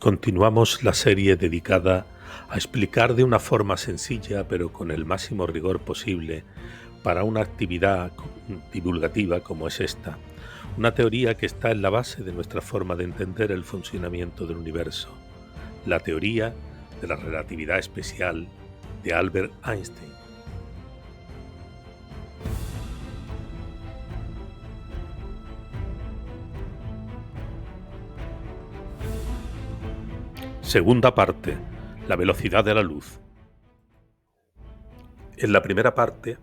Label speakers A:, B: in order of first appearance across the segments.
A: Continuamos la serie dedicada a explicar de una forma sencilla pero con el máximo rigor posible para una actividad divulgativa como es esta, una teoría que está en la base de nuestra forma de entender el funcionamiento del universo, la teoría de la relatividad especial de Albert Einstein. Segunda parte, la velocidad de la luz. En la primera parte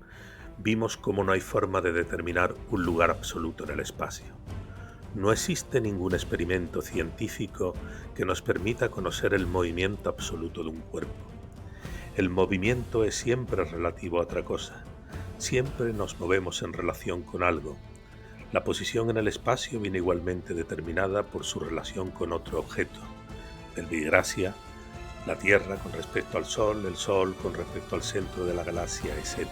A: vimos cómo no hay forma de determinar un lugar absoluto en el espacio. No existe ningún experimento científico que nos permita conocer el movimiento absoluto de un cuerpo. El movimiento es siempre relativo a otra cosa. Siempre nos movemos en relación con algo. La posición en el espacio viene igualmente determinada por su relación con otro objeto. Desgracia, la Tierra con respecto al Sol, el Sol con respecto al centro de la galaxia, etc.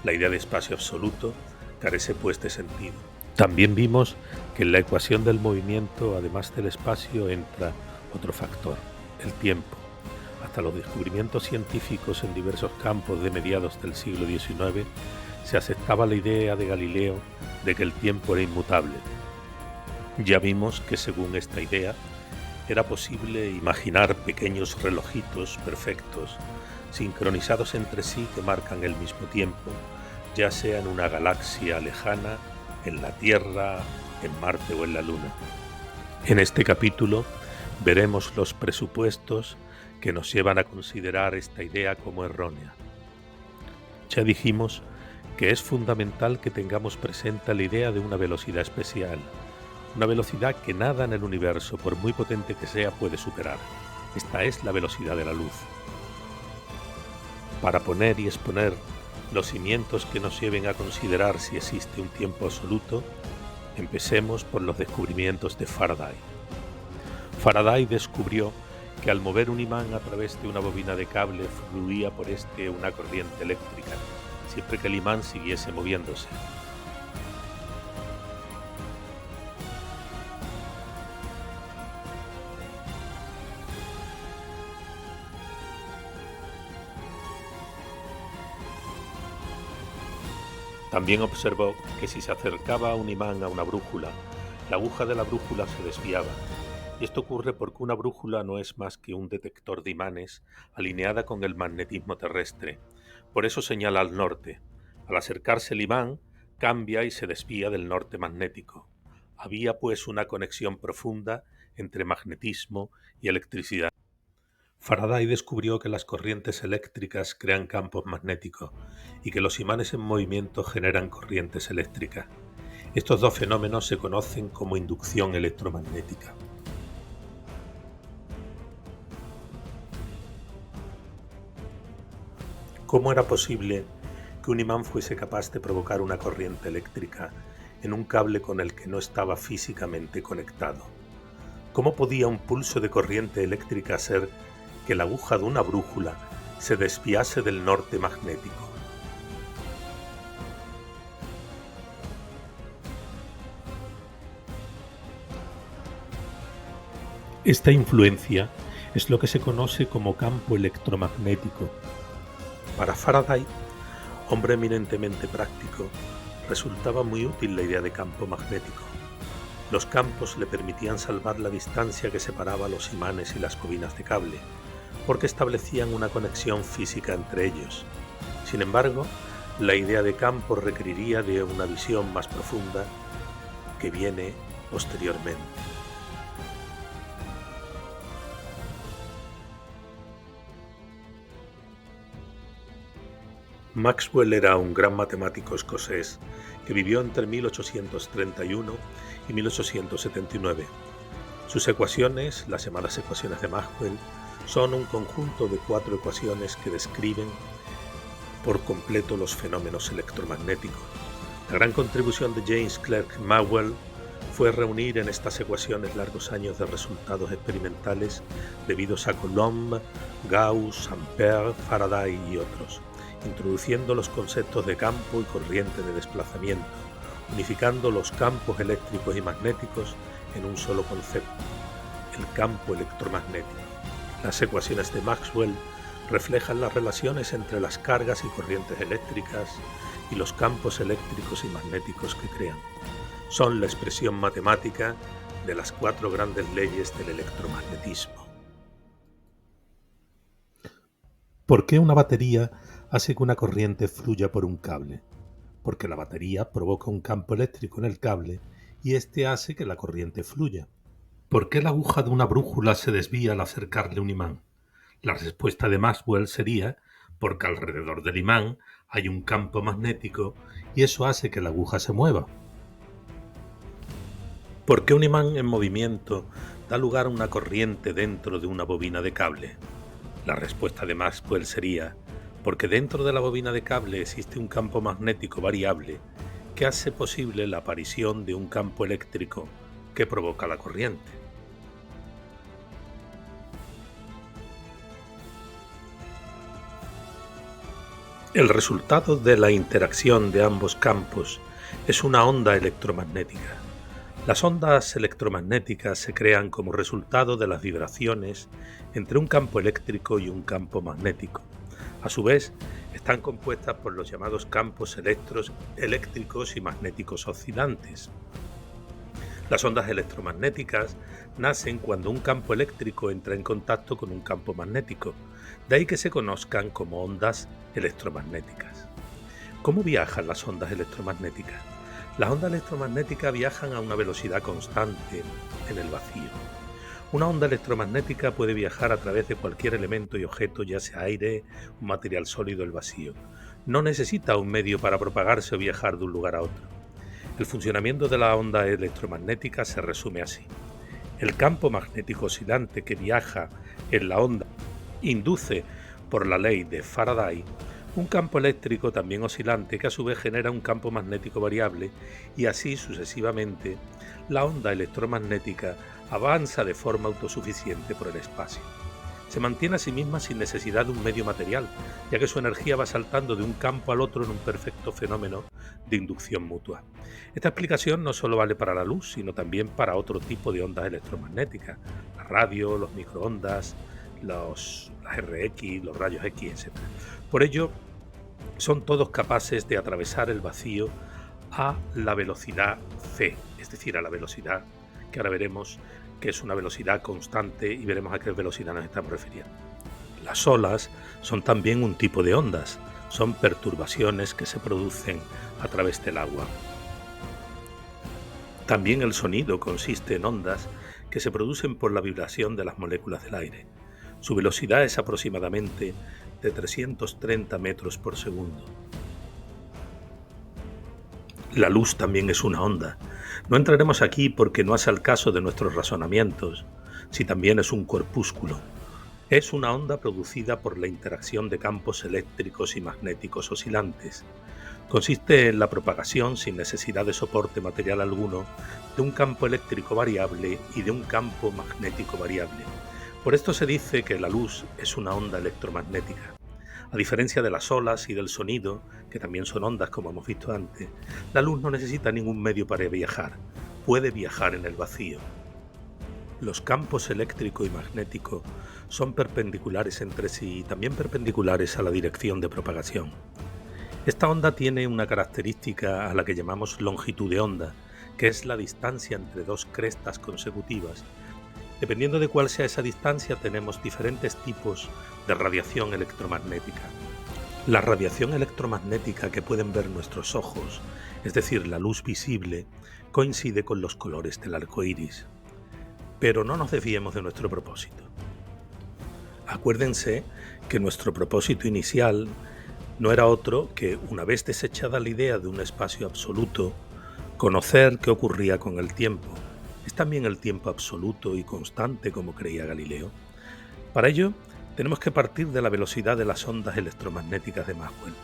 A: La idea de espacio absoluto carece pues de sentido. También vimos que en la ecuación del movimiento, además del espacio, entra otro factor, el tiempo. Hasta los descubrimientos científicos en diversos campos de mediados del siglo XIX, se aceptaba la idea de Galileo de que el tiempo era inmutable. Ya vimos que según esta idea, era posible imaginar pequeños relojitos perfectos, sincronizados entre sí que marcan el mismo tiempo, ya sea en una galaxia lejana, en la Tierra, en Marte o en la Luna. En este capítulo veremos los presupuestos que nos llevan a considerar esta idea como errónea. Ya dijimos que es fundamental que tengamos presente la idea de una velocidad especial, una velocidad que nada en el universo, por muy potente que sea, puede superar. Esta es la velocidad de la luz. Para poner y exponer los cimientos que nos lleven a considerar si existe un tiempo absoluto, empecemos por los descubrimientos de Faraday. Faraday descubrió que al mover un imán a través de una bobina de cable fluía por este una corriente eléctrica, siempre que el imán siguiese moviéndose. También observó que si se acercaba un imán a una brújula, la aguja de la brújula se desviaba. Y esto ocurre porque una brújula no es más que un detector de imanes alineada con el magnetismo terrestre. Por eso señala al norte. Al acercarse el imán, cambia y se desvía del norte magnético. Había pues una conexión profunda entre magnetismo y electricidad. Faraday descubrió que las corrientes eléctricas crean campos magnéticos y que los imanes en movimiento generan corrientes eléctricas. Estos dos fenómenos se conocen como inducción electromagnética. ¿Cómo era posible que un imán fuese capaz de provocar una corriente eléctrica en un cable con el que no estaba físicamente conectado? ¿Cómo podía un pulso de corriente eléctrica hacer que la aguja de una brújula se desviase del norte magnético? Esta influencia es lo que se conoce como campo electromagnético. Para Faraday, hombre eminentemente práctico, resultaba muy útil la idea de campo magnético. Los campos le permitían salvar la distancia que separaba los imanes y las bobinas de cable, porque establecían una conexión física entre ellos. Sin embargo, la idea de campo requeriría de una visión más profunda que viene posteriormente. Maxwell era un gran matemático escocés que vivió entre 1831 y 1879. Sus ecuaciones, las llamadas ecuaciones de Maxwell, son un conjunto de 4 ecuaciones que describen por completo los fenómenos electromagnéticos. La gran contribución de James Clerk Maxwell fue reunir en estas ecuaciones largos años de resultados experimentales debidos a Coulomb, Gauss, Ampère, Faraday y otros, introduciendo los conceptos de campo y corriente de desplazamiento, unificando los campos eléctricos y magnéticos en un solo concepto. el campo electromagnético. Las ecuaciones de Maxwell reflejan las relaciones entre las cargas y corrientes eléctricas y los campos eléctricos y magnéticos que crean. Son la expresión matemática de las 4 grandes leyes del electromagnetismo. ¿Por qué una batería hace que una corriente fluya por un cable? Porque la batería provoca un campo eléctrico en el cable y este hace que la corriente fluya. ¿Por qué la aguja de una brújula se desvía al acercarle un imán? La respuesta de Maxwell sería porque alrededor del imán hay un campo magnético y eso hace que la aguja se mueva. ¿Por qué un imán en movimiento da lugar a una corriente dentro de una bobina de cable? La respuesta de Maxwell sería porque dentro de la bobina de cable existe un campo magnético variable que hace posible la aparición de un campo eléctrico que provoca la corriente. El resultado de la interacción de ambos campos es una onda electromagnética. Las ondas electromagnéticas se crean como resultado de las vibraciones entre un campo eléctrico y un campo magnético. A su vez, están compuestas por los llamados campos eléctricos y magnéticos oscilantes. Las ondas electromagnéticas nacen cuando un campo eléctrico entra en contacto con un campo magnético, de ahí que se conozcan como ondas electromagnéticas. ¿Cómo viajan las ondas electromagnéticas? Las ondas electromagnéticas viajan a una velocidad constante en el vacío. Una onda electromagnética puede viajar a través de cualquier elemento y objeto, ya sea aire, un material sólido o el vacío. No necesita un medio para propagarse o viajar de un lugar a otro. El funcionamiento de la onda electromagnética se resume así. El campo magnético oscilante que viaja en la onda induce, por la ley de Faraday, un campo eléctrico también oscilante que a su vez genera un campo magnético variable y así sucesivamente la onda electromagnética avanza de forma autosuficiente por el espacio. Se mantiene a sí misma sin necesidad de un medio material, ya que su energía va saltando de un campo al otro en un perfecto fenómeno de inducción mutua. Esta explicación no solo vale para la luz, sino también para otro tipo de ondas electromagnéticas, la radio, los microondas, las RX, los rayos X, etc. Por ello, son todos capaces de atravesar el vacío a la velocidad c, es decir, a la velocidad que ahora veremos que es una velocidad constante y veremos a qué velocidad nos estamos refiriendo. Las olas son también un tipo de ondas, son perturbaciones que se producen a través del agua. También el sonido consiste en ondas que se producen por la vibración de las moléculas del aire. Su velocidad es aproximadamente de 330 metros por segundo. La luz también es una onda. No entraremos aquí porque no hace al caso de nuestros razonamientos, si también es un corpúsculo. Es una onda producida por la interacción de campos eléctricos y magnéticos oscilantes. Consiste en la propagación, sin necesidad de soporte material alguno, de un campo eléctrico variable y de un campo magnético variable. Por esto se dice que la luz es una onda electromagnética. A diferencia de las olas y del sonido, que también son ondas como hemos visto antes, la luz no necesita ningún medio para viajar, puede viajar en el vacío. Los campos eléctrico y magnético son perpendiculares entre sí y también perpendiculares a la dirección de propagación. Esta onda tiene una característica a la que llamamos longitud de onda, que es la distancia entre dos crestas consecutivas. Dependiendo de cuál sea esa distancia, tenemos diferentes tipos de radiación electromagnética. La radiación electromagnética que pueden ver nuestros ojos, es decir, la luz visible, coincide con los colores del arco iris. Pero no nos desviemos de nuestro propósito. Acuérdense que nuestro propósito inicial no era otro que, una vez desechada la idea de un espacio absoluto, conocer qué ocurría con el tiempo. ¿Es también el tiempo absoluto y constante como creía Galileo? Para ello, tenemos que partir de la velocidad de las ondas electromagnéticas de Maxwell.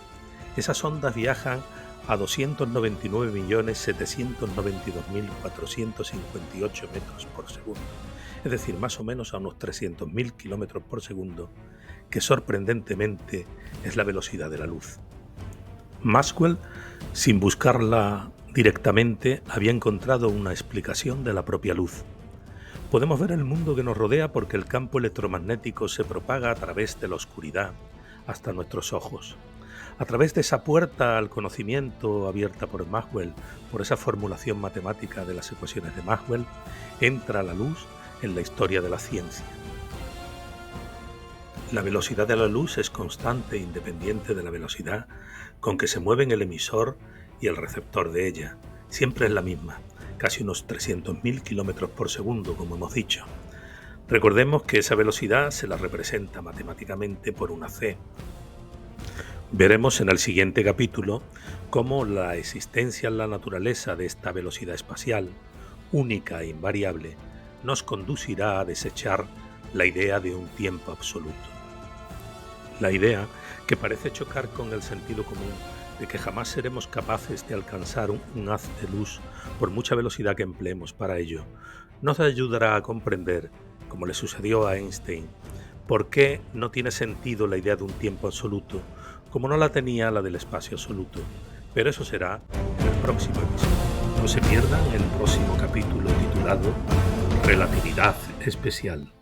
A: Esas ondas viajan a 299.792.458 metros por segundo, es decir, más o menos a unos 300.000 kilómetros por segundo, que sorprendentemente es la velocidad de la luz. Maxwell, sin buscarla directamente, había encontrado una explicación de la propia luz. Podemos ver el mundo que nos rodea porque el campo electromagnético se propaga a través de la oscuridad hasta nuestros ojos. A través de esa puerta al conocimiento abierta por Maxwell, por esa formulación matemática de las ecuaciones de Maxwell, entra la luz en la historia de la ciencia. La velocidad de la luz es constante e independiente de la velocidad con que se mueven el emisor y el receptor de ella. Siempre es la misma, casi unos 300.000 km por segundo, como hemos dicho. Recordemos que esa velocidad se la representa matemáticamente por una c. Veremos en el siguiente capítulo cómo la existencia en la naturaleza de esta velocidad espacial, única e invariable, nos conducirá a desechar la idea de un tiempo absoluto. La idea, que parece chocar con el sentido común, de que jamás seremos capaces de alcanzar un haz de luz por mucha velocidad que empleemos para ello, nos ayudará a comprender, como le sucedió a Einstein, por qué no tiene sentido la idea de un tiempo absoluto, como no la tenía la del espacio absoluto. Pero eso será en el próximo episodio. No se pierdan el próximo capítulo titulado Relatividad Especial.